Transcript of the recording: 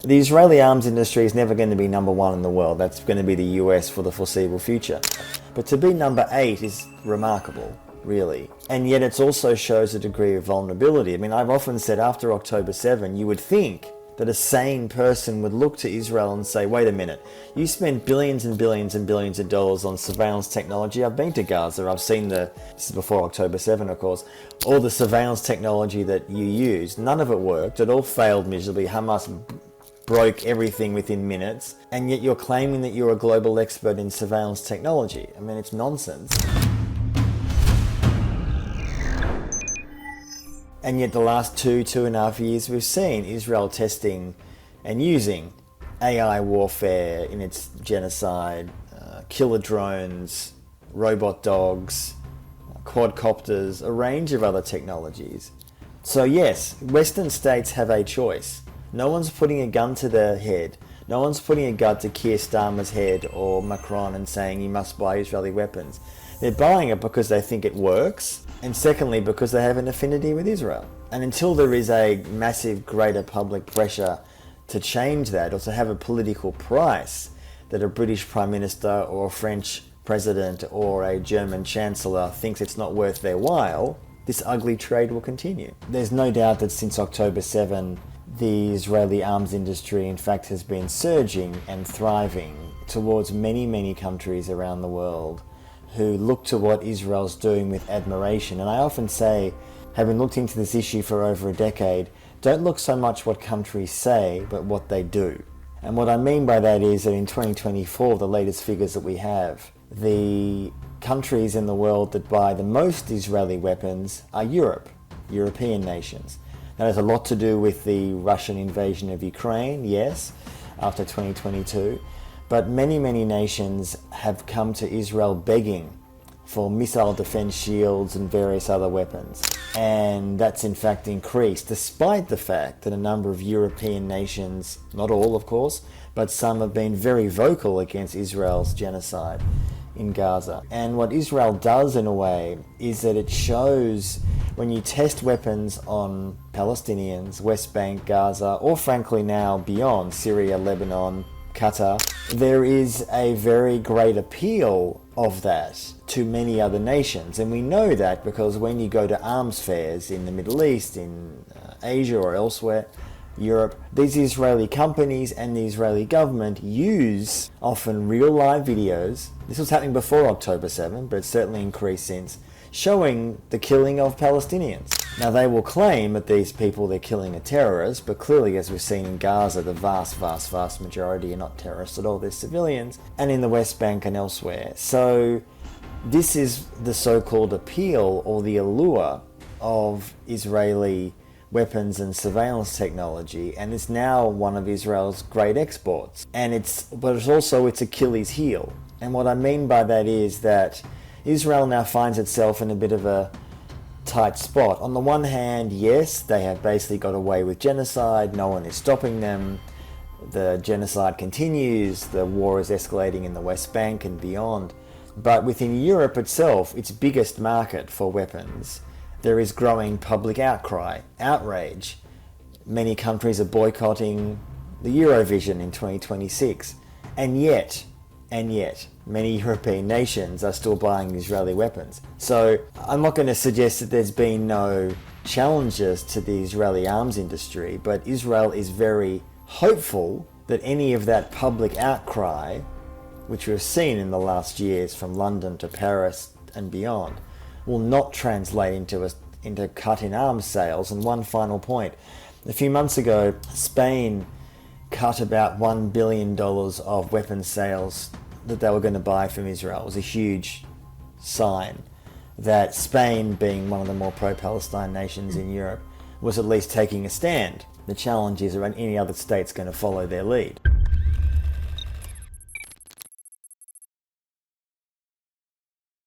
The Israeli arms industry is never going to be number one in the world. That's going to be the US for the foreseeable future. But to be number 8 is remarkable, really. And yet it also shows a degree of vulnerability. I mean, I've often said after October 7, you would think that a sane person would look to Israel and say, wait a minute, you spend billions and billions and billions of dollars on surveillance technology. I've been to Gaza, I've seen this is before October 7 of course, all the surveillance technology that you used, none of it worked, it all failed miserably. Hamas broke everything within minutes, and yet you're claiming that you're a global expert in surveillance technology. I mean, it's nonsense. And yet the last 2.5 years we've seen Israel testing and using AI warfare in its genocide, killer drones, robot dogs, quadcopters, a range of other technologies. So yes, Western states have a choice. No one's putting a gun to their head. No one's putting a gun to Keir Starmer's head or Macron and saying you must buy Israeli weapons. They're buying it because they think it works, and secondly because they have an affinity with Israel. And until there is a massive greater public pressure to change that, or to have a political price that a British Prime Minister or a French President or a German Chancellor thinks it's not worth their while, this ugly trade will continue. There's no doubt that since October 7, the Israeli arms industry in fact has been surging and thriving towards many, many countries around the world who look to what Israel's doing with admiration. And I often say, having looked into this issue for over a decade, don't look so much what countries say, but what they do. And what I mean by that is that in 2024, the latest figures that we have, the countries in the world that buy the most Israeli weapons are European nations. That has a lot to do with the Russian invasion of Ukraine, yes, after 2022. But many, many nations have come to Israel begging for missile defense shields and various other weapons. And that's in fact increased, despite the fact that a number of European nations, not all of course, but some have been very vocal against Israel's genocide in Gaza. And what Israel does in a way is that it shows when you test weapons on Palestinians, West Bank, Gaza, or frankly now beyond Syria, Lebanon, Qatar, there is a very great appeal of that to many other nations. And we know that because when you go to arms fairs in the Middle East, in Asia or elsewhere, Europe, these Israeli companies and the Israeli government use often real live videos. This was happening before October 7, but it's certainly increased since, showing the killing of Palestinians. Now they will claim that these people they're killing are terrorists, but clearly as we've seen in Gaza, the vast majority are not terrorists at all, they're civilians, and in the West Bank and elsewhere. So this is the so-called appeal or the allure of Israeli weapons and surveillance technology, and it's now one of Israel's great exports. But it's also its Achilles heel. And what I mean by that is that Israel now finds itself in a bit of a tight spot. On the one hand, yes, they have basically got away with genocide, no one is stopping them, the genocide continues, the war is escalating in the West Bank and beyond. But within Europe itself, its biggest market for weapons, there is growing public outcry, outrage. Many countries are boycotting the Eurovision in 2026. And yet, many European nations are still buying Israeli weapons. So I'm not going to suggest that there's been no challenges to the Israeli arms industry, but Israel is very hopeful that any of that public outcry, which we've seen in the last years from London to Paris and beyond, will not translate into cut in arms sales. And one final point. A few months ago, Spain cut about $1 billion of weapons sales that they were going to buy from Israel. It was a huge sign that Spain, being one of the more pro-Palestine nations in Europe, was at least taking a stand. The challenge is, are any other states going to follow their lead?